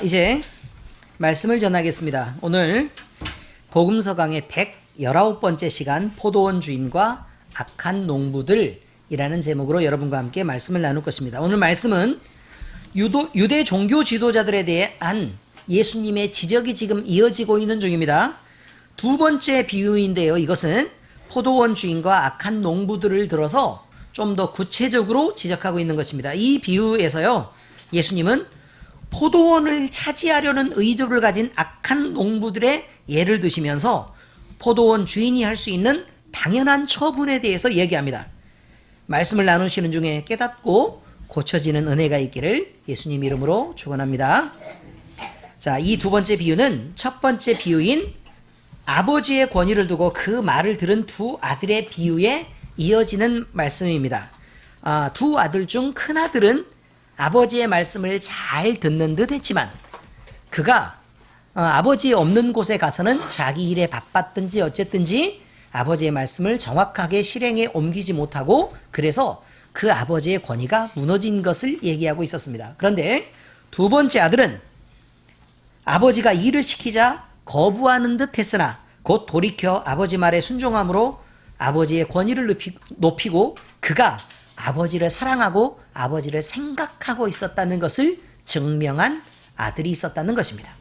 이제 말씀을 전하겠습니다. 오늘 복음서 강의 119번째 시간 포도원 주인과 악한 농부들이라는 제목으로 여러분과 함께 말씀을 나눌 것입니다. 오늘 말씀은 유대 종교 지도자들에 대한 예수님의 지적이 지금 이어지고 있는 중입니다. 두 번째 비유인데요. 이것은 포도원 주인과 악한 농부들을 들어서 좀 더 구체적으로 지적하고 있는 것입니다. 이 비유에서요, 예수님은 포도원을 차지하려는 의도를 가진 악한 농부들의 예를 드시면서 포도원 주인이 할 수 있는 당연한 처분에 대해서 얘기합니다. 말씀을 나누시는 중에 깨닫고 고쳐지는 은혜가 있기를 예수님 이름으로 축원합니다. 자, 이 두 번째 비유는 첫 번째 비유인 아버지의 권위를 두고 그 말을 들은 두 아들의 비유에 이어지는 말씀입니다. 두 아들 중 큰 아들은 아버지의 말씀을 잘 듣는 듯 했지만 그가 아버지 없는 곳에 가서는 자기 일에 바빴든지 어쨌든지 아버지의 말씀을 정확하게 실행에 옮기지 못하고 그래서 그 아버지의 권위가 무너진 것을 얘기하고 있었습니다. 그런데 두 번째 아들은 아버지가 일을 시키자 거부하는 듯 했으나 곧 돌이켜 아버지 말에 순종함으로 아버지의 권위를 높이고 그가 아버지를 사랑하고 아버지를 생각하고 있었다는 것을 증명한 아들이 있었다는 것입니다.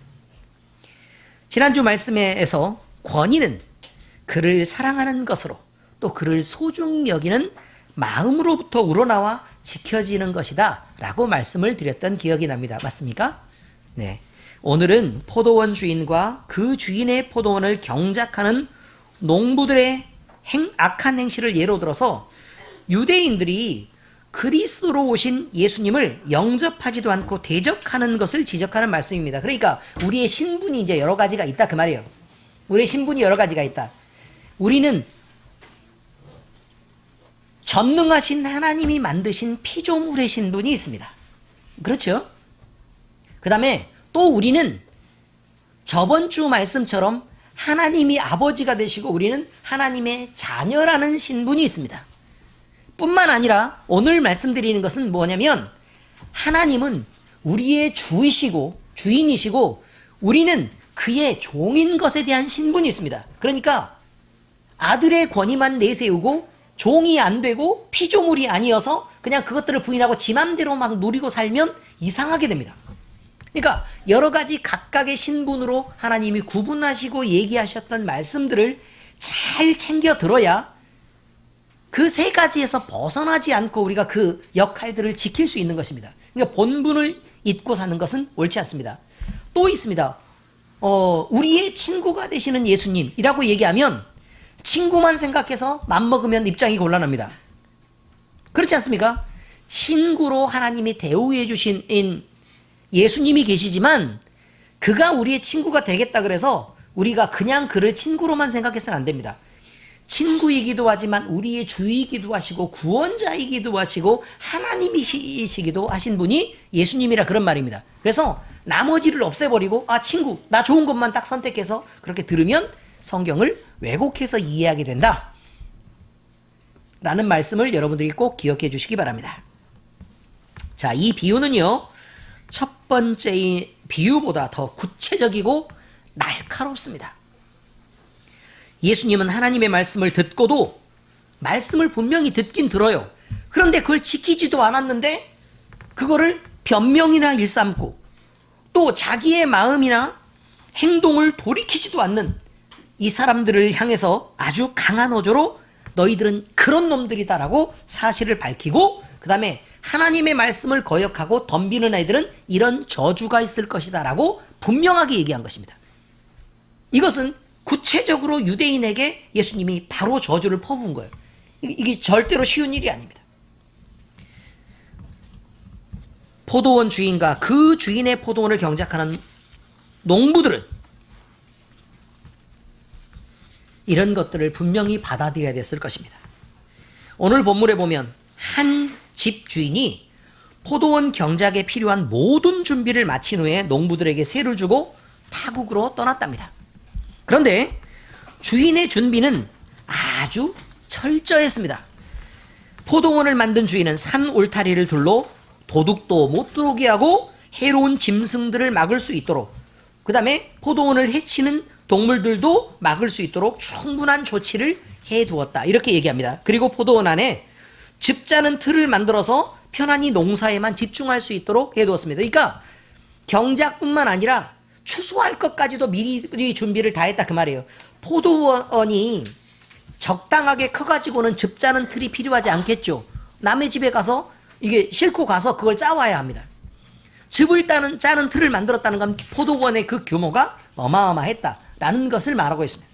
지난주 말씀에서 권위는 그를 사랑하는 것으로 또 그를 소중히 여기는 마음으로부터 우러나와 지켜지는 것이다 라고 말씀을 드렸던 기억이 납니다. 맞습니까? 네. 오늘은 포도원 주인과 그 주인의 포도원을 경작하는 농부들의 악한 행실을 예로 들어서 유대인들이 그리스도로 오신 예수님을 영접하지도 않고 대적하는 것을 지적하는 말씀입니다. 그러니까 우리의 신분이 이제 여러 가지가 있다 그 말이에요. 우리의 신분이 여러 가지가 있다. 우리는 전능하신 하나님이 만드신 피조물의 신분이 있습니다. 그렇죠? 그 다음에 또 우리는 저번 주 말씀처럼 하나님이 아버지가 되시고 우리는 하나님의 자녀라는 신분이 있습니다. 뿐만 아니라 오늘 말씀드리는 것은 뭐냐면 하나님은 우리의 주이시고 주인이시고 우리는 그의 종인 것에 대한 신분이 있습니다. 그러니까 아들의 권위만 내세우고 종이 안 되고 피조물이 아니어서 그냥 그것들을 부인하고 지 맘대로 막 누리고 살면 이상하게 됩니다. 그러니까 여러 가지 각각의 신분으로 하나님이 구분하시고 얘기하셨던 말씀들을 잘 챙겨 들어야 그 세 가지에서 벗어나지 않고 우리가 그 역할들을 지킬 수 있는 것입니다. 그러니까 본분을 잊고 사는 것은 옳지 않습니다. 또 있습니다. 우리의 친구가 되시는 예수님이라고 얘기하면 친구만 생각해서 맘먹으면 입장이 곤란합니다. 그렇지 않습니까? 친구로 하나님이 대우해 주신 예수님이 계시지만 그가 우리의 친구가 되겠다 그래서 우리가 그냥 그를 친구로만 생각해서는 안 됩니다. 친구이기도 하지만 우리의 주이기도 하시고 구원자이기도 하시고 하나님이시기도 하신 분이 예수님이라 그런 말입니다. 그래서 나머지를 없애버리고 친구 나 좋은 것만 딱 선택해서 그렇게 들으면 성경을 왜곡해서 이해하게 된다 라는 말씀을 여러분들이 꼭 기억해 주시기 바랍니다. 자, 이 비유는요 첫 번째 비유보다 더 구체적이고 날카롭습니다. 예수님은 하나님의 말씀을 듣고도 말씀을 분명히 듣긴 들어요. 그런데 그걸 지키지도 않았는데 그거를 변명이나 일삼고 또 자기의 마음이나 행동을 돌이키지도 않는 이 사람들을 향해서 아주 강한 어조로 너희들은 그런 놈들이다라고 사실을 밝히고 그 다음에 하나님의 말씀을 거역하고 덤비는 아이들은 이런 저주가 있을 것이다 라고 분명하게 얘기한 것입니다. 이것은 구체적으로 유대인에게 예수님이 바로 저주를 퍼부은 거예요. 이게 절대로 쉬운 일이 아닙니다. 포도원 주인과 그 주인의 포도원을 경작하는 농부들은 이런 것들을 분명히 받아들여야 됐을 것입니다. 오늘 본문에 보면 한 집 주인이 포도원 경작에 필요한 모든 준비를 마친 후에 농부들에게 세를 주고 타국으로 떠났답니다. 그런데 주인의 준비는 아주 철저했습니다. 포도원을 만든 주인은 산 울타리를 둘러 도둑도 못 들어오게 하고 해로운 짐승들을 막을 수 있도록, 그 다음에 포도원을 해치는 동물들도 막을 수 있도록 충분한 조치를 해두었다. 이렇게 얘기합니다. 그리고 포도원 안에 즙자는 틀을 만들어서 편안히 농사에만 집중할 수 있도록 해두었습니다. 그러니까 경작뿐만 아니라 추수할 것까지도 미리 준비를 다 했다 그 말이에요. 포도원이 적당하게 커가지고는 즙자는 틀이 필요하지 않겠죠. 남의 집에 가서 이게 싣고 가서 그걸 짜와야 합니다. 즙을 짜는 틀을 만들었다는 건 포도원의 그 규모가 어마어마했다라는 것을 말하고 있습니다.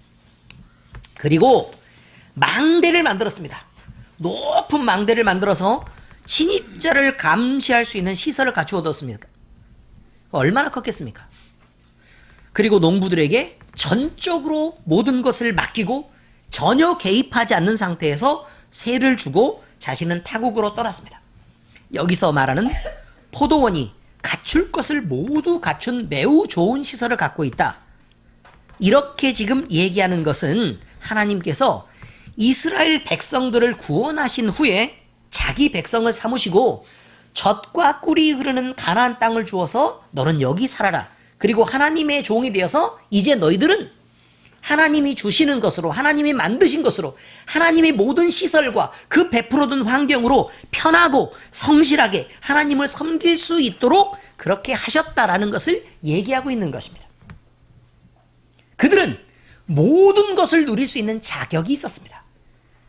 그리고 망대를 만들었습니다. 높은 망대를 만들어서 침입자를 감시할 수 있는 시설을 갖추어 뒀습니다. 얼마나 컸겠습니까? 그리고 농부들에게 전적으로 모든 것을 맡기고 전혀 개입하지 않는 상태에서 세를 주고 자신은 타국으로 떠났습니다. 여기서 말하는 포도원이 갖출 것을 모두 갖춘 매우 좋은 시설을 갖고 있다. 이렇게 지금 얘기하는 것은 하나님께서 이스라엘 백성들을 구원하신 후에 자기 백성을 삼으시고 젖과 꿀이 흐르는 가나안 땅을 주어서 너는 여기 살아라. 그리고 하나님의 종이 되어서 이제 너희들은 하나님이 주시는 것으로, 하나님이 만드신 것으로, 하나님의 모든 시설과 그 베풀어둔 환경으로 편하고 성실하게 하나님을 섬길 수 있도록 그렇게 하셨다라는 것을 얘기하고 있는 것입니다. 그들은 모든 것을 누릴 수 있는 자격이 있었습니다.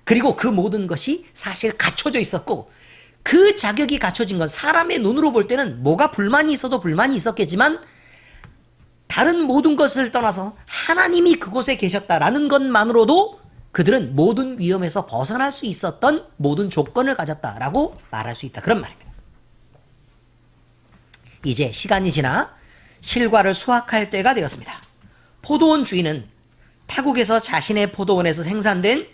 그리고 그 모든 것이 사실 갖춰져 있었고, 그 자격이 갖춰진 건 사람의 눈으로 볼 때는 뭐가 불만이 있어도 불만이 있었겠지만 다른 모든 것을 떠나서 하나님이 그곳에 계셨다라는 것만으로도 그들은 모든 위험에서 벗어날 수 있었던 모든 조건을 가졌다라고 말할 수 있다. 그런 말입니다. 이제 시간이 지나 실과를 수확할 때가 되었습니다. 포도원 주인은 타국에서 자신의 포도원에서 생산된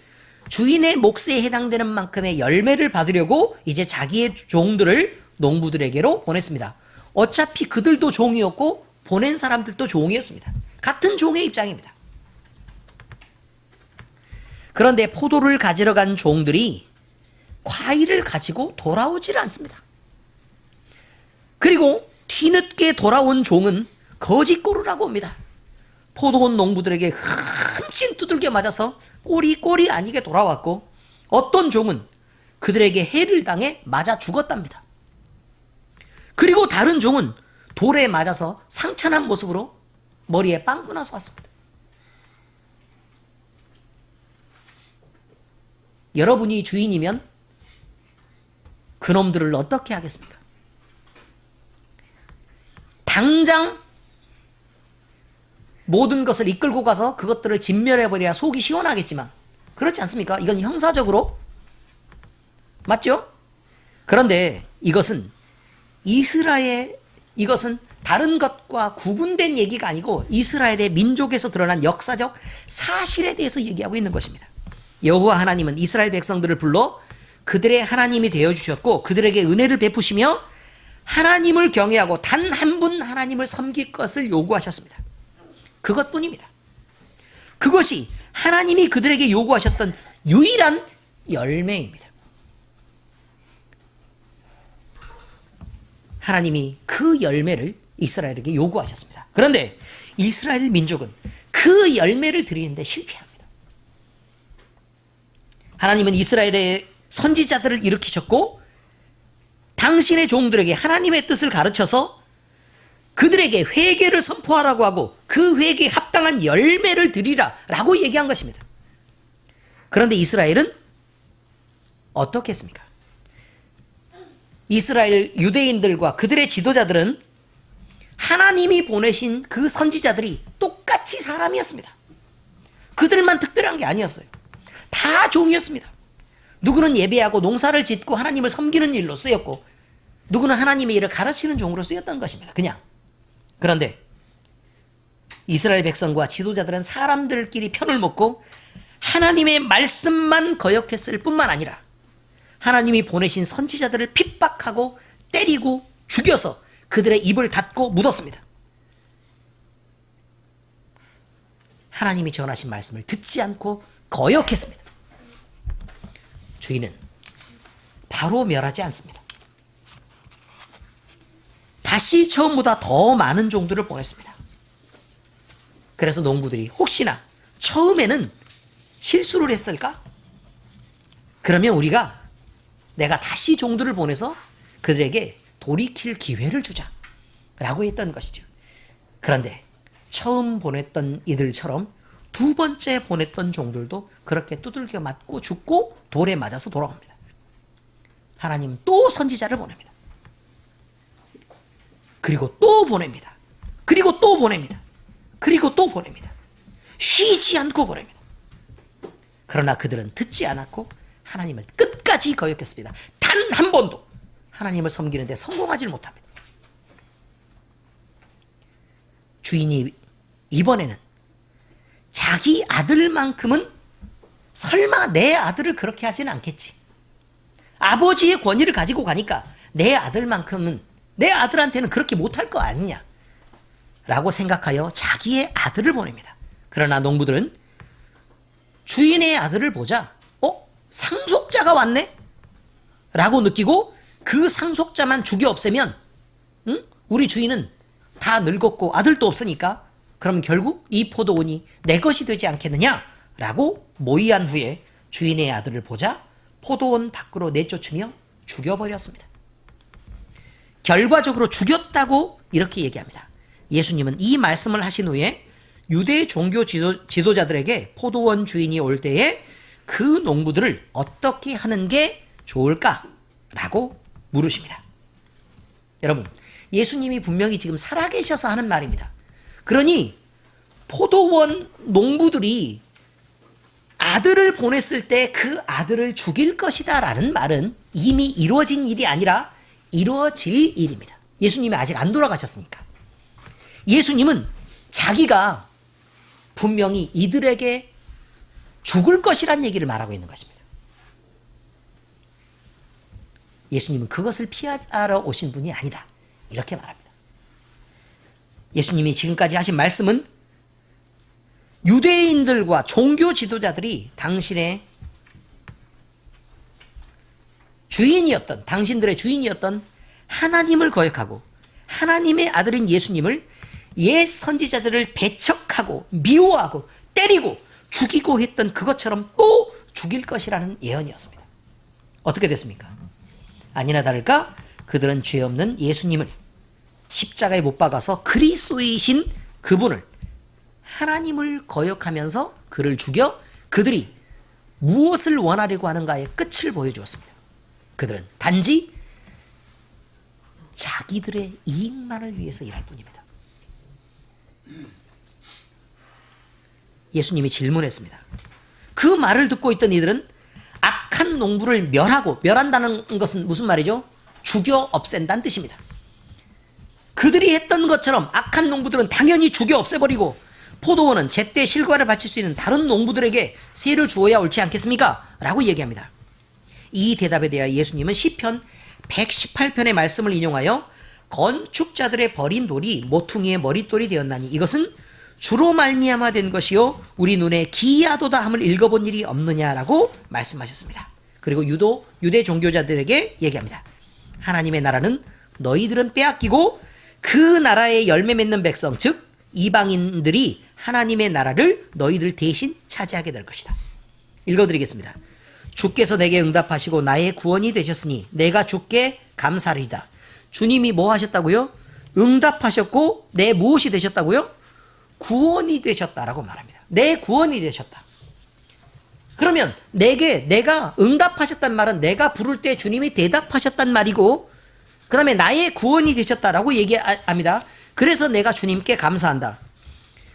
주인의 몫에 해당되는 만큼의 열매를 받으려고 이제 자기의 종들을 농부들에게로 보냈습니다. 어차피 그들도 종이었고 보낸 사람들도 종이었습니다. 같은 종의 입장입니다. 그런데 포도를 가지러 간 종들이 과일을 가지고 돌아오질 않습니다. 그리고 뒤늦게 돌아온 종은 거짓골을 옵니다. 포도원 농부들에게 흠씬 두들겨 맞아서 꼴이 아니게 돌아왔고, 어떤 종은 그들에게 해를 당해 맞아 죽었답니다. 그리고 다른 종은 돌에 맞아서 상처난 모습으로 머리에 빵꾸 나서 왔습니다. 여러분이 주인이면 그놈들을 어떻게 하겠습니까? 당장 모든 것을 이끌고 가서 그것들을 진멸해버려야 속이 시원하겠지만 그렇지 않습니까? 이건 형사적으로 맞죠? 그런데 이것은 다른 것과 구분된 얘기가 아니고 이스라엘의 민족에서 드러난 역사적 사실에 대해서 얘기하고 있는 것입니다. 여호와 하나님은 이스라엘 백성들을 불러 그들의 하나님이 되어주셨고 그들에게 은혜를 베푸시며 하나님을 경외하고 단 한 분 하나님을 섬길 것을 요구하셨습니다. 그것뿐입니다. 그것이 하나님이 그들에게 요구하셨던 유일한 열매입니다. 하나님이 그 열매를 이스라엘에게 요구하셨습니다. 그런데 이스라엘 민족은 그 열매를 드리는데 실패합니다. 하나님은 이스라엘의 선지자들을 일으키셨고 당신의 종들에게 하나님의 뜻을 가르쳐서 그들에게 회개를 선포하라고 하고 그 회개에 합당한 열매를 드리라 라고 얘기한 것입니다. 그런데 이스라엘은 어떻게 했습니까? 이스라엘 유대인들과 그들의 지도자들은 하나님이 보내신 그 선지자들이 똑같이 사람이었습니다. 그들만 특별한 게 아니었어요. 다 종이었습니다. 누구는 예배하고 농사를 짓고 하나님을 섬기는 일로 쓰였고 누구는 하나님의 일을 가르치는 종으로 쓰였던 것입니다. 그냥. 그런데 이스라엘 백성과 지도자들은 사람들끼리 편을 먹고 하나님의 말씀만 거역했을 뿐만 아니라 하나님이 보내신 선지자들을 핍박하고 때리고 죽여서 그들의 입을 닫고 묻었습니다. 하나님이 전하신 말씀을 듣지 않고 거역했습니다. 주인은 바로 멸하지 않습니다. 다시 처음보다 더 많은 종들을 보냈습니다. 그래서 농부들이 혹시나 처음에는 실수를 했을까? 그러면 내가 다시 종들을 보내서 그들에게 돌이킬 기회를 주자 라고 했던 것이죠. 그런데 처음 보냈던 이들처럼 두 번째 보냈던 종들도 그렇게 두들겨 맞고 죽고 돌에 맞아서 돌아옵니다. 하나님 또 선지자를 보냅니다. 그리고 또 보냅니다. 그리고 또 보냅니다. 그리고 또 보냅니다. 쉬지 않고 보냅니다. 그러나 그들은 듣지 않았고 하나님을 끝까지 거역했습니다. 단 한 번도 하나님을 섬기는데 성공하지 못합니다. 주인이 이번에는 자기 아들만큼은 설마 내 아들을 그렇게 하지는 않겠지. 아버지의 권위를 가지고 가니까 내 아들만큼은 내 아들한테는 그렇게 못할 거 아니냐 라고 생각하여 자기의 아들을 보냅니다. 그러나 농부들은 주인의 아들을 보자 상속자가 왔네? 라고 느끼고 그 상속자만 죽여 없애면 우리 주인은 다 늙었고 아들도 없으니까 그럼 결국 이 포도원이 내 것이 되지 않겠느냐? 라고 모의한 후에 주인의 아들을 보자 포도원 밖으로 내쫓으며 죽여버렸습니다. 결과적으로 죽였다고 이렇게 얘기합니다. 예수님은 이 말씀을 하신 후에 유대 종교 지도자들에게 포도원 주인이 올 때에 그 농부들을 어떻게 하는 게 좋을까라고 물으십니다. 여러분, 예수님이 분명히 지금 살아계셔서 하는 말입니다. 그러니 포도원 농부들이 아들을 보냈을 때 그 아들을 죽일 것이다 라는 말은 이미 이루어진 일이 아니라 이루어질 일입니다. 예수님이 아직 안 돌아가셨으니까. 예수님은 자기가 분명히 이들에게 죽을 것이란 얘기를 말하고 있는 것입니다. 예수님은 그것을 피하러 오신 분이 아니다. 이렇게 말합니다. 예수님이 지금까지 하신 말씀은 유대인들과 종교 지도자들이 당신의 주인이었던, 당신들의 주인이었던 하나님을 거역하고 하나님의 아들인 예수님을 옛 선지자들을 배척하고 미워하고 때리고 죽이고 했던 그것처럼 또 죽일 것이라는 예언이었습니다. 어떻게 됐습니까? 아니나 다를까 그들은 죄 없는 예수님을 십자가에 못 박아서 그리스도이신 그분을 하나님을 거역하면서 그를 죽여 그들이 무엇을 원하려고 하는가의 끝을 보여주었습니다. 그들은 단지 자기들의 이익만을 위해서 일할 뿐입니다. 예수님이 질문했습니다. 그 말을 듣고 있던 이들은 악한 농부를 멸한다는 것은 무슨 말이죠? 죽여 없앤다는 뜻입니다. 그들이 했던 것처럼 악한 농부들은 당연히 죽여 없애버리고 포도원은 제때 실과를 바칠 수 있는 다른 농부들에게 세를 주어야 옳지 않겠습니까? 라고 얘기합니다. 이 대답에 대하여 예수님은 시편 118편의 말씀을 인용하여 건축자들의 버린 돌이 모퉁이의 머릿돌이 되었나니 이것은 주로 말미암아 된 것이요 우리 눈에 기이하도다 함을 읽어본 일이 없느냐라고 말씀하셨습니다. 그리고 유대 종교자들에게 얘기합니다. 하나님의 나라는 너희들은 빼앗기고 그 나라의 열매 맺는 백성 즉 이방인들이 하나님의 나라를 너희들 대신 차지하게 될 것이다. 읽어드리겠습니다. 주께서 내게 응답하시고 나의 구원이 되셨으니 내가 주께 감사하리이다. 주님이 뭐 하셨다고요? 응답하셨고 내 무엇이 되셨다고요? 구원이 되셨다라고 말합니다. 내 구원이 되셨다. 그러면 내가 응답하셨단 말은 내가 부를 때 주님이 대답하셨단 말이고 그 다음에 나의 구원이 되셨다라고 얘기합니다. 그래서 내가 주님께 감사한다.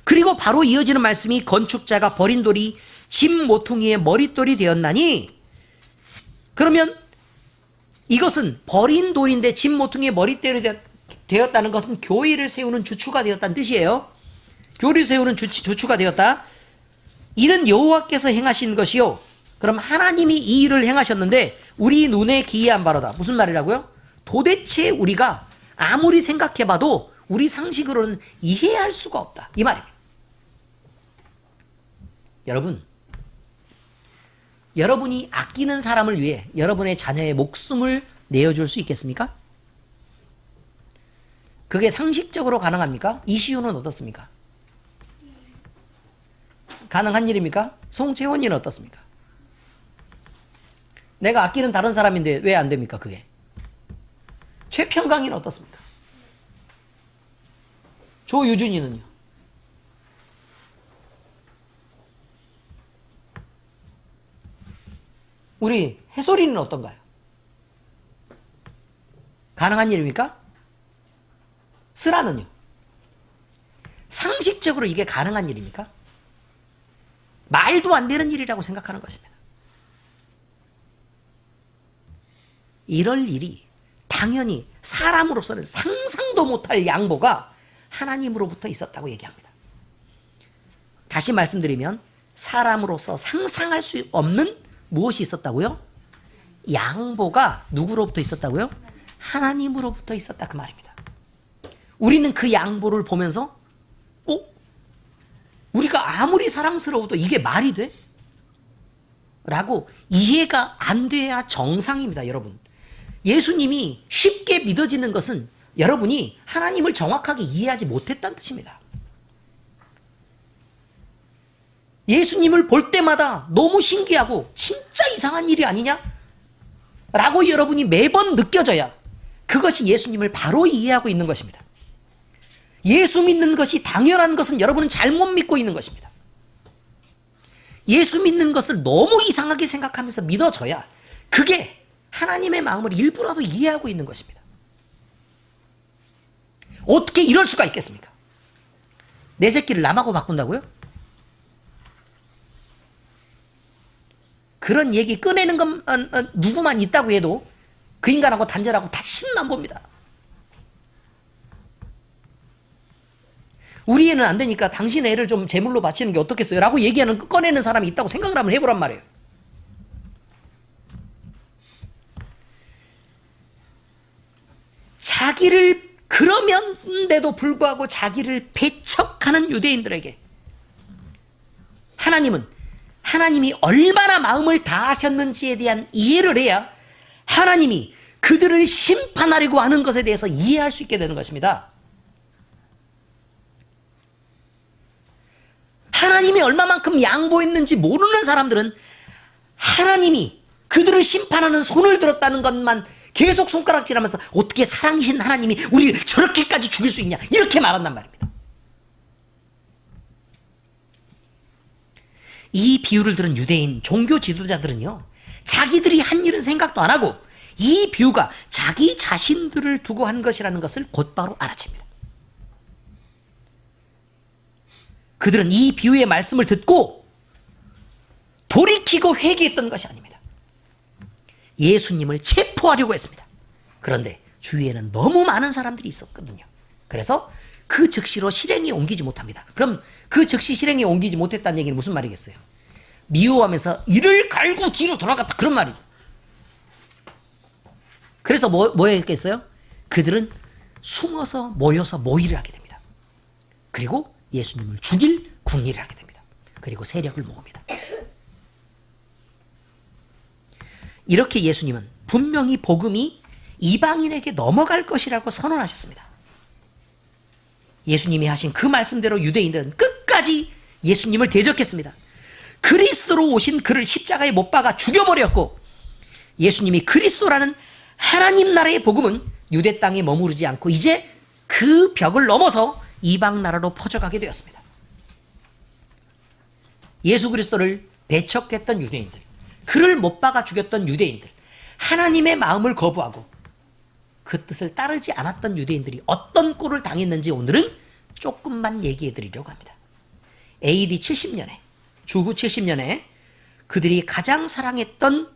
그리고 바로 이어지는 말씀이 건축자가 버린 돌이 집 모퉁이의 머릿돌이 되었나니 그러면 이것은 버린 돌인데 집 모퉁이의 머릿돌이 되었다는 것은 교회를 세우는 주추가 되었다는 뜻이에요. 교회를 세우는 주추가 되었다. 이는 여호와께서 행하신 것이요. 그럼 하나님이 이 일을 행하셨는데 우리 눈에 기이한 바로다. 무슨 말이라고요? 도대체 우리가 아무리 생각해봐도 우리 상식으로는 이해할 수가 없다. 이 말입니다. 여러분이 아끼는 사람을 위해 여러분의 자녀의 목숨을 내어줄 수 있겠습니까? 그게 상식적으로 가능합니까? 이시우는 어떻습니까? 가능한 일입니까? 송채원이는 어떻습니까? 내가 아끼는 다른 사람인데 왜 안 됩니까? 그게. 최평강이는 어떻습니까? 조유준이는요? 우리 해솔이는 어떤가요? 가능한 일입니까? 슬아는요? 상식적으로 이게 가능한 일입니까? 말도 안 되는 일이라고 생각하는 것입니다. 이럴 일이 당연히 사람으로서는 상상도 못할 양보가 하나님으로부터 있었다고 얘기합니다. 다시 말씀드리면 사람으로서 상상할 수 없는 무엇이 있었다고요? 양보가 누구로부터 있었다고요? 하나님으로부터 있었다 그 말입니다. 우리는 그 양보를 보면서 우리가 아무리 사랑스러워도 이게 말이 돼? 라고 이해가 안 돼야 정상입니다, 여러분. 예수님이 쉽게 믿어지는 것은 여러분이 하나님을 정확하게 이해하지 못했다는 뜻입니다. 예수님을 볼 때마다 너무 신기하고 진짜 이상한 일이 아니냐? 라고 여러분이 매번 느껴져야 그것이 예수님을 바로 이해하고 있는 것입니다. 예수 믿는 것이 당연한 것은 여러분은 잘못 믿고 있는 것입니다. 예수 믿는 것을 너무 이상하게 생각하면서 믿어져야 그게 하나님의 마음을 일부라도 이해하고 있는 것입니다. 어떻게 이럴 수가 있겠습니까? 내 새끼를 남하고 바꾼다고요? 그런 얘기 꺼내는 것 누구만 있다고 해도 그 인간하고 단절하고 다시는 안 봅니다. 우리 애는 안 되니까 당신 애를 좀 제물로 바치는 게 어떻겠어요? 라고 얘기하는 꺼내는 사람이 있다고 생각을 한번 해보란 말이에요. 자기를 그러면데도 불구하고 자기를 배척하는 유대인들에게 하나님이 얼마나 마음을 다하셨는지에 대한 이해를 해야 하나님이 그들을 심판하려고 하는 것에 대해서 이해할 수 있게 되는 것입니다. 하나님이 얼마만큼 양보했는지 모르는 사람들은 하나님이 그들을 심판하는 손을 들었다는 것만 계속 손가락질하면서 어떻게 사랑이신 하나님이 우리를 저렇게까지 죽일 수 있냐 이렇게 말한단 말입니다. 이 비유를 들은 유대인 종교 지도자들은요, 자기들이 한 일은 생각도 안 하고 이 비유가 자기 자신들을 두고 한 것이라는 것을 곧바로 알아챕니다. 그들은 이 비유의 말씀을 듣고 돌이키고 회개했던 것이 아닙니다. 예수님을 체포하려고 했습니다. 그런데 주위에는 너무 많은 사람들이 있었거든요. 그래서 그 즉시로 실행에 옮기지 못합니다. 그럼 그 즉시 실행에 옮기지 못했다는 얘기는 무슨 말이겠어요? 미워하면서 이를 갈고 뒤로 돌아갔다 그런 말이에요. 그래서 뭐 했겠어요? 그들은 숨어서 모여서 모의를 하게 됩니다. 그리고 예수님을 죽일 궁리를 하게 됩니다. 그리고 세력을 모읍니다. 이렇게 예수님은 분명히 복음이 이방인에게 넘어갈 것이라고 선언하셨습니다. 예수님이 하신 그 말씀대로 유대인들은 끝까지 예수님을 대적했습니다. 그리스도로 오신 그를 십자가에 못 박아 죽여버렸고, 예수님이 그리스도라는 하나님 나라의 복음은 유대 땅에 머무르지 않고 이제 그 벽을 넘어서 이방 나라로 퍼져가게 되었습니다. 예수 그리스도를 배척했던 유대인들, 그를 못 박아 죽였던 유대인들, 하나님의 마음을 거부하고 그 뜻을 따르지 않았던 유대인들이 어떤 꼴을 당했는지 오늘은 조금만 얘기해 드리려고 합니다. AD 70년에, 주후 70년에 그들이 가장 사랑했던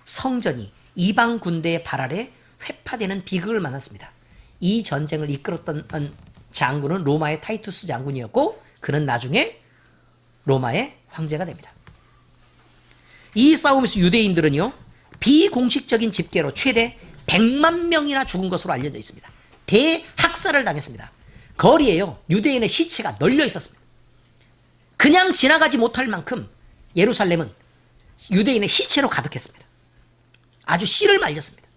성전이 이방 군대의 발 아래 회파되는 비극을 만났습니다. 이 전쟁을 이끌었던 장군은 로마의 타이투스 장군이었고, 그는 나중에 로마의 황제가 됩니다. 이 싸움에서 유대인들은요, 비공식적인 집계로 최대 100만 명이나 죽은 것으로 알려져 있습니다. 대학살을 당했습니다. 거리에요, 유대인의 시체가 널려 있었습니다. 그냥 지나가지 못할 만큼 예루살렘은 유대인의 시체로 가득했습니다. 아주 씨를 말렸습니다.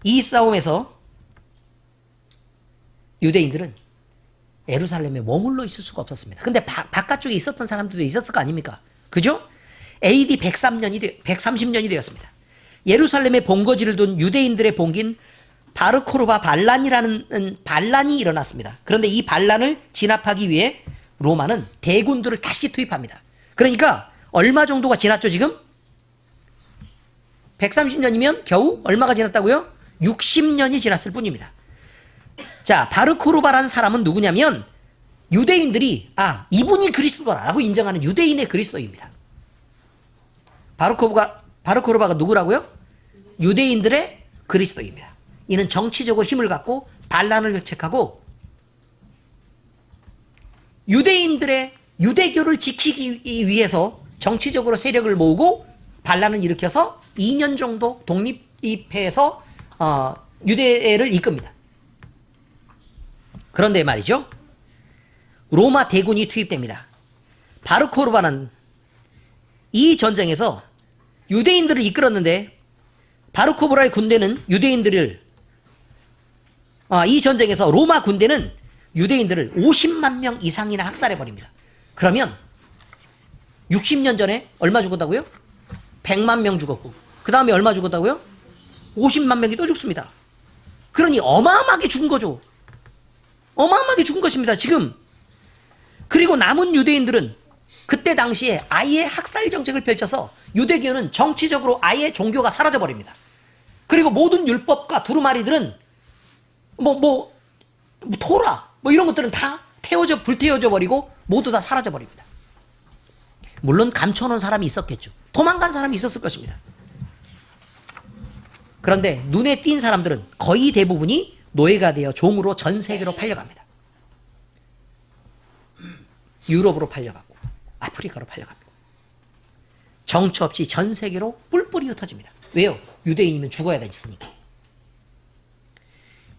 이 싸움에서 유대인들은 예루살렘에 머물러 있을 수가 없었습니다. 근데 바깥쪽에 있었던 사람들도 있었을 거 아닙니까? 그죠? AD 130년이 되었습니다. 예루살렘의 본거지를 둔 유대인들의 봉기인 바르코르바 반란이라는 반란이 일어났습니다. 그런데 이 반란을 진압하기 위해 로마는 대군들을 다시 투입합니다. 그러니까 얼마 정도가 지났죠, 지금? 130년이면 겨우 얼마가 지났다고요? 60년이 지났을 뿐입니다. 자, 바르코르바라는 사람은 누구냐면 유대인들이 이분이 그리스도라고 인정하는 유대인의 그리스도입니다. 바르코르바가 누구라고요? 유대인들의 그리스도입니다. 이는 정치적으로 힘을 갖고 반란을 획책하고 유대인들의 유대교를 지키기 위해서 정치적으로 세력을 모으고 반란을 일으켜서 2년 정도 독립해서 유대를 이끕니다. 그런데 말이죠. 로마 대군이 투입됩니다. 바르코르바는 이 전쟁에서 유대인들을 이끌었는데 바르코르바의 군대는 유대인들을 이 전쟁에서 로마 군대는 유대인들을 50만 명 이상이나 학살해버립니다. 그러면 60년 전에 얼마 죽었다고요? 100만 명 죽었고 그 다음에 얼마 죽었다고요? 50만 명이 또 죽습니다. 그러니 어마어마하게 죽은 거죠. 어마어마하게 죽은 것입니다. 지금. 그리고 남은 유대인들은 그때 당시에 아예 학살 정책을 펼쳐서 유대교는 정치적으로 아예 종교가 사라져버립니다. 그리고 모든 율법과 두루마리들은 토라 이런 것들은 다 불태워져 버리고 모두 다 사라져 버립니다. 물론 감춰놓은 사람이 있었겠죠. 도망간 사람이 있었을 것입니다. 그런데 눈에 띈 사람들은 거의 대부분이 노예가 되어 종으로 전 세계로 팔려갑니다. 유럽으로 팔려갔고 아프리카로 팔려갑니다. 정처 없이 전 세계로 뿔뿔이 흩어집니다. 왜요? 유대인이면 죽어야 되니까.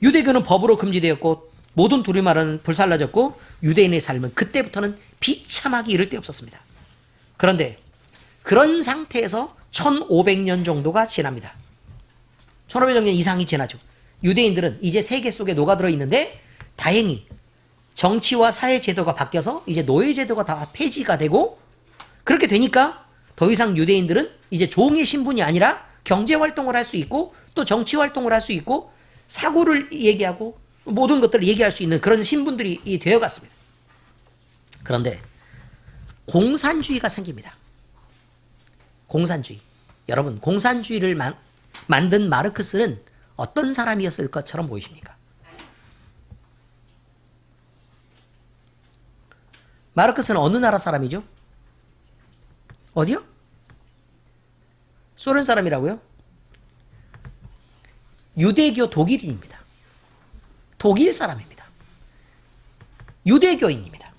유대교는 법으로 금지되었고 모든 두루마리는 불살라졌고 유대인의 삶은 그때부터는 비참하기 이를 데 없었습니다. 그런데 그런 상태에서 1500년 정도가 지납니다. 1500년 이상이 지나죠. 유대인들은 이제 세계 속에 녹아들어 있는데 다행히 정치와 사회 제도가 바뀌어서 이제 노예 제도가 다 폐지가 되고 그렇게 되니까 더 이상 유대인들은 이제 종의 신분이 아니라 경제 활동을 할 수 있고 또 정치 활동을 할 수 있고 사고를 얘기하고 모든 것들을 얘기할 수 있는 그런 신분들이 되어갔습니다. 그런데 공산주의가 생깁니다. 공산주의. 여러분, 공산주의를 만든 마르크스는 어떤 사람이었을 것처럼 보이십니까? 마르크스는 어느 나라 사람이죠? 어디요? 소련 사람이라고요? 유대교 독일인입니다. 독일 사람입니다. 유대교인입니다.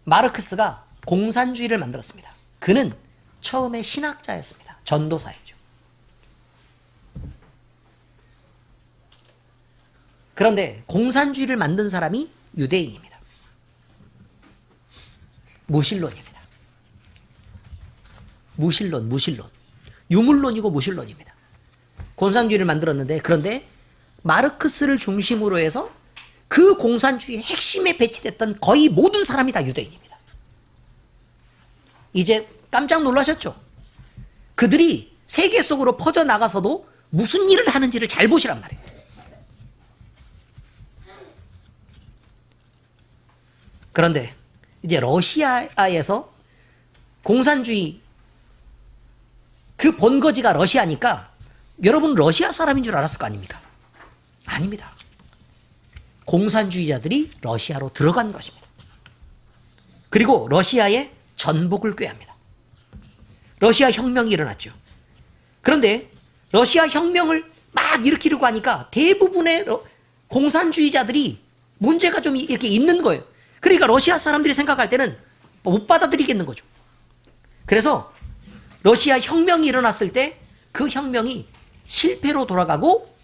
마르크스가 공산주의를 만들었습니다. 그는 처음에 신학자였습니다. 전도사였죠. 그런데 공산주의를 만든 사람이 유대인입니다. 무신론입니다. 무신론. 유물론이고 무신론입니다. 공산주의를 만들었는데 그런데 마르크스를 중심으로 해서 그 공산주의의 핵심에 배치됐던 거의 모든 사람이 다 유대인입니다. 이제 깜짝 놀라셨죠? 그들이 세계 속으로 퍼져나가서도 무슨 일을 하는지를 잘 보시란 말이에요. 그런데 이제 러시아에서 공산주의 그 본거지가 러시아니까 여러분 러시아 사람인 줄 알았을 거 아닙니까? 아닙니다. 공산주의자들이 러시아로 들어간 것입니다. 그리고 러시아의 전복을 꾀합니다. 러시아 혁명이 일어났죠. 그런데 러시아 혁명을 막 일으키려고 하니까 대부분의 공산주의자들이 문제가 좀 이렇게 있는 거예요. 그러니까 러시아 사람들이 생각할 때는 못 받아들이겠는 거죠. 그래서 러시아 혁명이 일어났을 때 그 혁명이 실패로 돌아가고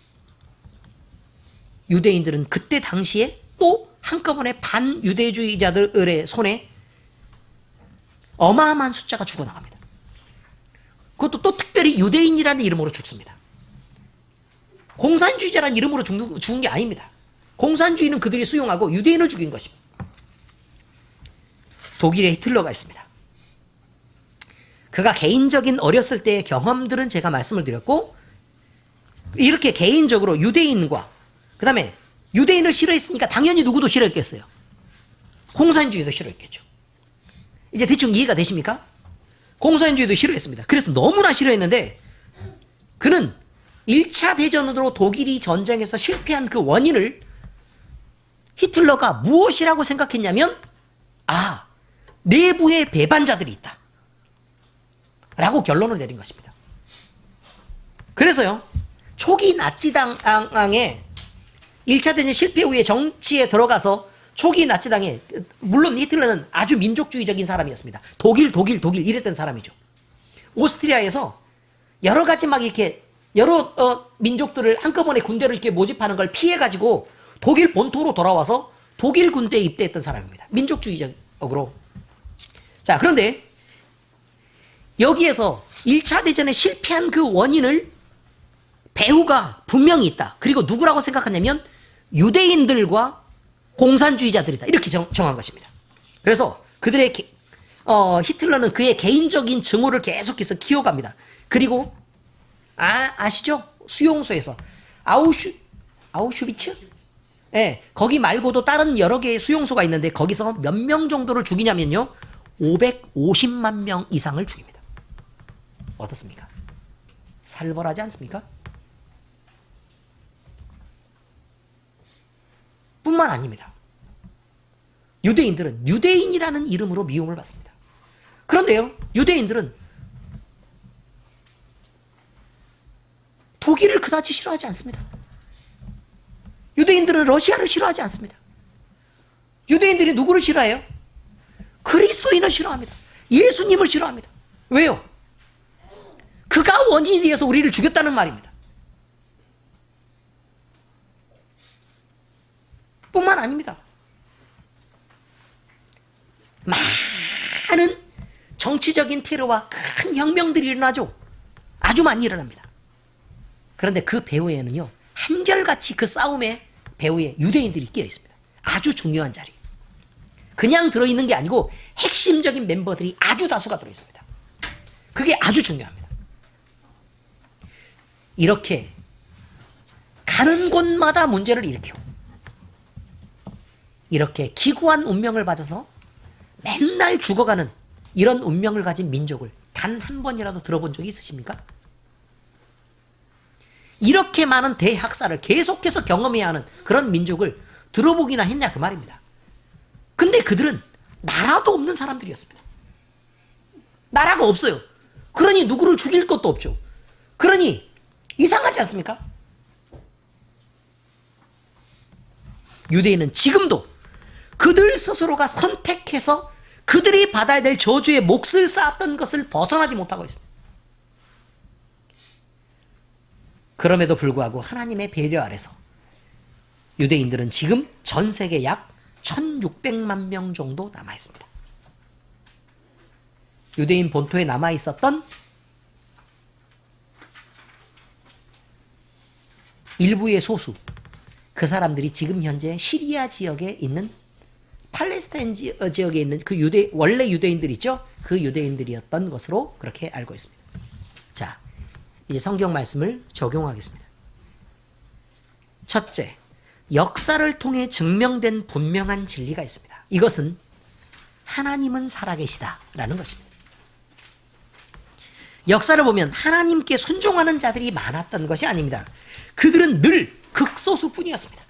유대인들은 그때 당시에 또 한꺼번에 반유대주의자들의 손에 어마어마한 숫자가 죽어나갑니다. 그것도 또 특별히 유대인이라는 이름으로 죽습니다. 공산주의자라는 이름으로 죽은 게 아닙니다. 공산주의는 그들이 수용하고 유대인을 죽인 것입니다. 독일에 히틀러가 있습니다. 그가 개인적인 어렸을 때의 경험들은 제가 말씀을 드렸고, 이렇게 개인적으로 유대인과 그 다음에 유대인을 싫어했으니까 당연히 누구도 싫어했겠어요. 공산주의도 싫어했겠죠. 이제 대충 이해가 되십니까? 공산주의도 싫어했습니다. 그래서 너무나 싫어했는데 그는 1차 대전으로 독일이 전쟁에서 실패한 그 원인을 히틀러가 무엇이라고 생각했냐면, 내부에 배반자들이 있다 라고 결론을 내린 것입니다. 그래서요, 초기 나치당의 1차 대전 실패 후에 정치에 들어가서 초기 나치당에, 물론 히틀러는 아주 민족주의적인 사람이었습니다. 독일 이랬던 사람이죠. 오스트리아에서 여러 가지 막 이렇게 여러 민족들을 한꺼번에 군대를 이렇게 모집하는 걸 피해가지고 독일 본토로 돌아와서 독일 군대에 입대했던 사람입니다. 민족주의적으로. 자, 그런데 여기에서 1차 대전에 실패한 그 원인을 배후가 분명히 있다. 그리고 누구라고 생각하냐면 유대인들과 공산주의자들이다. 이렇게 정한 것입니다. 그래서 그들의 히틀러는 그의 개인적인 증오를 계속해서 키워갑니다. 그리고 아시죠? 수용소에서 아우슈비츠? 예, 거기 말고도 다른 여러 개의 수용소가 있는데 거기서 몇 명 정도를 죽이냐면요, 550만 명 이상을 죽입니다. 어떻습니까? 살벌하지 않습니까? 뿐만 아닙니다. 유대인들은 유대인이라는 이름으로 미움을 받습니다. 그런데요, 유대인들은 독일을 그다지 싫어하지 않습니다. 유대인들은 러시아를 싫어하지 않습니다. 유대인들이 누구를 싫어해요? 그리스도인을 싫어합니다. 예수님을 싫어합니다. 왜요? 그가 원인이 되어서 우리를 죽였다는 말입니다. 뿐만 아닙니다. 많은 정치적인 테러와 큰 혁명들이 일어나죠. 아주 많이 일어납니다. 그런데 그 배후에는요, 한결같이 그 싸움의 배후에 유대인들이 끼어 있습니다. 아주 중요한 자리. 그냥 들어있는 게 아니고 핵심적인 멤버들이 아주 다수가 들어있습니다. 그게 아주 중요합니다. 이렇게 가는 곳마다 문제를 일으키고 이렇게 기구한 운명을 받아서 맨날 죽어가는 이런 운명을 가진 민족을 단 한 번이라도 들어본 적이 있으십니까? 이렇게 많은 대학살을 계속해서 경험해야 하는 그런 민족을 들어보기나 했냐 그 말입니다. 근데 그들은 나라도 없는 사람들이었습니다. 나라가 없어요. 그러니 누구를 죽일 것도 없죠. 그러니 이상하지 않습니까? 유대인은 지금도 그들 스스로가 선택해서 그들이 받아야 될 저주의 몫을 쌓았던 것을 벗어나지 못하고 있습니다. 그럼에도 불구하고 하나님의 배려 아래서 유대인들은 지금 전 세계 약 1600만 명 정도 남아 있습니다. 유대인 본토에 남아 있었던 일부의 소수, 그 사람들이 지금 현재 시리아 지역에 있는 팔레스타인 지역에 있는 그 원래 유대인들 있죠? 그 유대인들이었던 것으로 그렇게 알고 있습니다. 자, 이제 성경 말씀을 적용하겠습니다. 첫째, 역사를 통해 증명된 분명한 진리가 있습니다. 이것은 하나님은 살아계시다라는 것입니다. 역사를 보면 하나님께 순종하는 자들이 많았던 것이 아닙니다. 그들은 늘 극소수뿐이었습니다.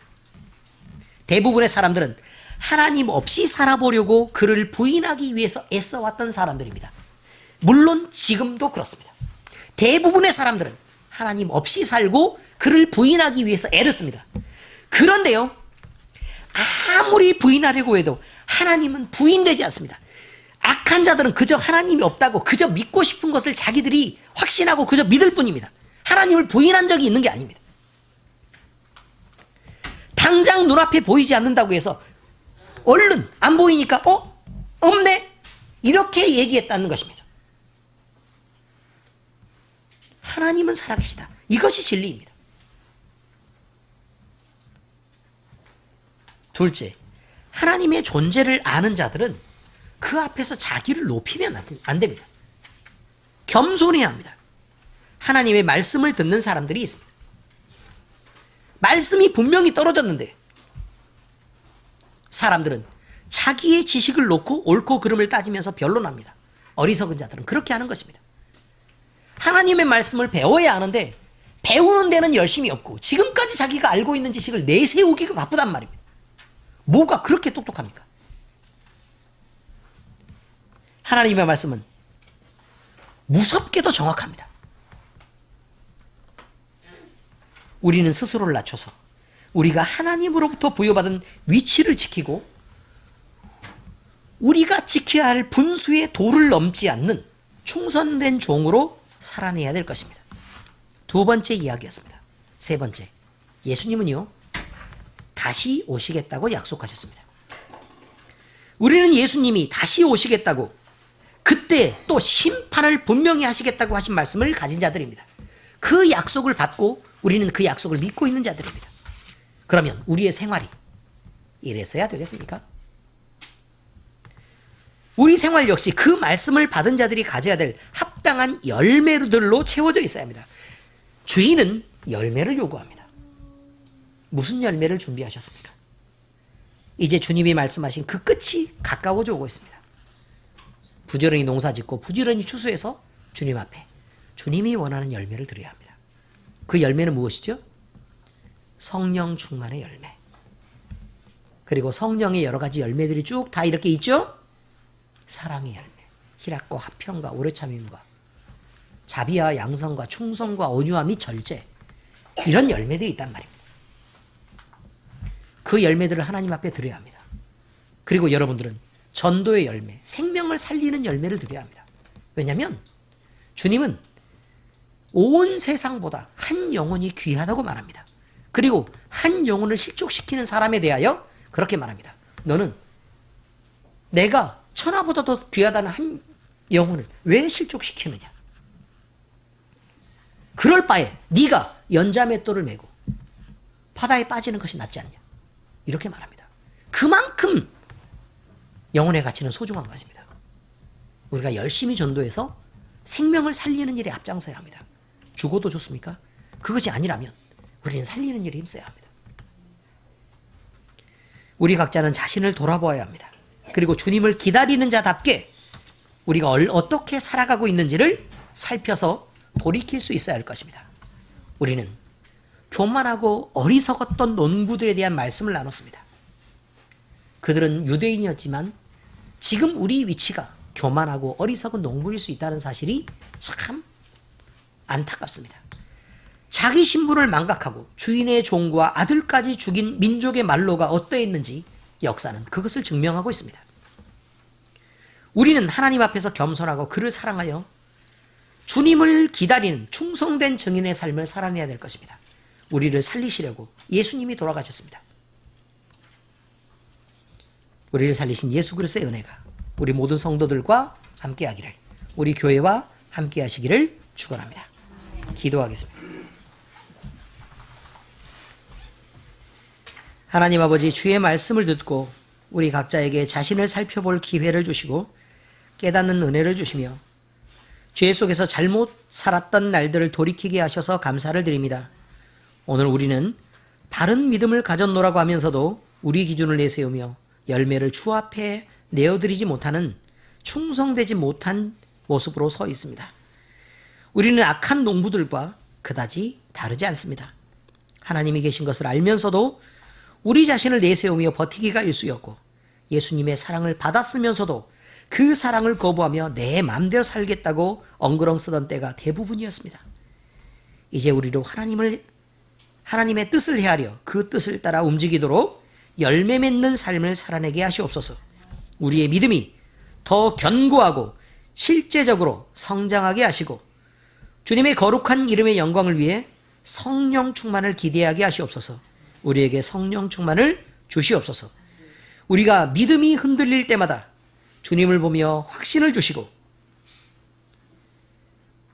대부분의 사람들은 하나님 없이 살아보려고 그를 부인하기 위해서 애써왔던 사람들입니다. 물론 지금도 그렇습니다. 대부분의 사람들은 하나님 없이 살고 그를 부인하기 위해서 애를 씁니다. 그런데요, 아무리 부인하려고 해도 하나님은 부인되지 않습니다. 악한 자들은 그저 하나님이 없다고 그저 믿고 싶은 것을 자기들이 확신하고 그저 믿을 뿐입니다. 하나님을 부인한 적이 있는 게 아닙니다. 당장 눈앞에 보이지 않는다고 해서 얼른 안 보이니까 없네? 이렇게 얘기했다는 것입니다. 하나님은 살아계시다. 이것이 진리입니다. 둘째, 하나님의 존재를 아는 자들은 그 앞에서 자기를 높이면 안 됩니다. 겸손해야 합니다. 하나님의 말씀을 듣는 사람들이 있습니다. 말씀이 분명히 떨어졌는데 사람들은 자기의 지식을 놓고 옳고 그름을 따지면서 변론합니다. 어리석은 자들은 그렇게 하는 것입니다. 하나님의 말씀을 배워야 하는데 배우는 데는 열심히 없고 지금까지 자기가 알고 있는 지식을 내세우기가 바쁘단 말입니다. 뭐가 그렇게 똑똑합니까? 하나님의 말씀은 무섭게도 정확합니다. 우리는 스스로를 낮춰서 우리가 하나님으로부터 부여받은 위치를 지키고 우리가 지켜야 할 분수의 도를 넘지 않는 충성된 종으로 살아내야 될 것입니다. 두 번째 이야기였습니다. 세 번째, 예수님은요 다시 오시겠다고 약속하셨습니다. 우리는 예수님이 다시 오시겠다고 그때 또 심판을 분명히 하시겠다고 하신 말씀을 가진 자들입니다. 그 약속을 받고 우리는 그 약속을 믿고 있는 자들입니다. 그러면 우리의 생활이 이래서야 되겠습니까? 우리 생활 역시 그 말씀을 받은 자들이 가져야 될 합당한 열매들로 채워져 있어야 합니다. 주인은 열매를 요구합니다. 무슨 열매를 준비하셨습니까? 이제 주님이 말씀하신 그 끝이 가까워져 오고 있습니다. 부지런히 농사짓고 부지런히 추수해서 주님 앞에 주님이 원하는 열매를 드려야 합니다. 그 열매는 무엇이죠? 성령 충만의 열매. 그리고 성령의 여러 가지 열매들이 쭉 다 이렇게 있죠? 사랑의 열매, 희락과 화평과 오래참음과 자비와 양성과 충성과 온유와 및 절제, 이런 열매들이 있단 말입니다. 그 열매들을 하나님 앞에 드려야 합니다. 그리고 여러분들은 전도의 열매, 생명을 살리는 열매를 드려야 합니다. 왜냐하면 주님은 온 세상보다 한 영혼이 귀하다고 말합니다. 그리고 한 영혼을 실족시키는 사람에 대하여 그렇게 말합니다. 너는 내가 천하보다 더 귀하다는 한 영혼을 왜 실족시키느냐? 그럴 바에 네가 연자맷돌을 메고 바다에 빠지는 것이 낫지 않냐? 이렇게 말합니다. 그만큼 영혼의 가치는 소중한 것입니다. 우리가 열심히 전도해서 생명을 살리는 일에 앞장서야 합니다. 죽어도 좋습니까? 그것이 아니라면 우리는 살리는 일에 힘써야 합니다. 우리 각자는 자신을 돌아보아야 합니다. 그리고 주님을 기다리는 자답게 우리가 어떻게 살아가고 있는지를 살펴서 돌이킬 수 있어야 할 것입니다. 우리는 교만하고 어리석었던 농부들에 대한 말씀을 나눴습니다. 그들은 유대인이었지만 지금 우리 위치가 교만하고 어리석은 농부일 수 있다는 사실이 참 안타깝습니다. 자기 신분을 망각하고 주인의 종과 아들까지 죽인 민족의 말로가 어떠했는지 역사는 그것을 증명하고 있습니다. 우리는 하나님 앞에서 겸손하고 그를 사랑하여 주님을 기다리는 충성된 증인의 삶을 살아내야 될 것입니다. 우리를 살리시려고 예수님이 돌아가셨습니다. 우리를 살리신 예수 그리스도의 은혜가 우리 모든 성도들과 함께하기를, 우리 교회와 함께하시기를 축원합니다. 기도하겠습니다. 하나님 아버지, 주의 말씀을 듣고 우리 각자에게 자신을 살펴볼 기회를 주시고 깨닫는 은혜를 주시며 죄 속에서 잘못 살았던 날들을 돌이키게 하셔서 감사를 드립니다. 오늘 우리는 바른 믿음을 가졌노라고 하면서도 우리 기준을 내세우며 열매를 주 앞에 내어드리지 못하는, 충성되지 못한 모습으로 서 있습니다. 우리는 악한 농부들과 그다지 다르지 않습니다. 하나님이 계신 것을 알면서도 우리 자신을 내세우며 버티기가 일쑤였고 예수님의 사랑을 받았으면서도 그 사랑을 거부하며 내 마음대로 살겠다고 엉그렁 쓰던 때가 대부분이었습니다. 이제 우리로 하나님의 뜻을 헤아려 그 뜻을 따라 움직이도록 열매 맺는 삶을 살아내게 하시옵소서. 우리의 믿음이 더 견고하고 실제적으로 성장하게 하시고 주님의 거룩한 이름의 영광을 위해 성령 충만을 기대하게 하시옵소서. 우리에게 성령 충만을 주시옵소서. 우리가 믿음이 흔들릴 때마다 주님을 보며 확신을 주시고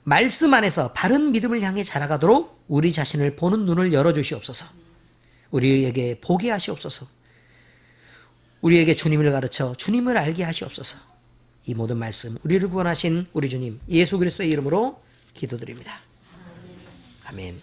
말씀 안에서 바른 믿음을 향해 자라가도록 우리 자신을 보는 눈을 열어주시옵소서. 우리에게 보게 하시옵소서. 우리에게 주님을 가르쳐 주님을 알게 하시옵소서. 이 모든 말씀 우리를 구원하신 우리 주님 예수 그리스도의 이름으로 기도드립니다. 아멘.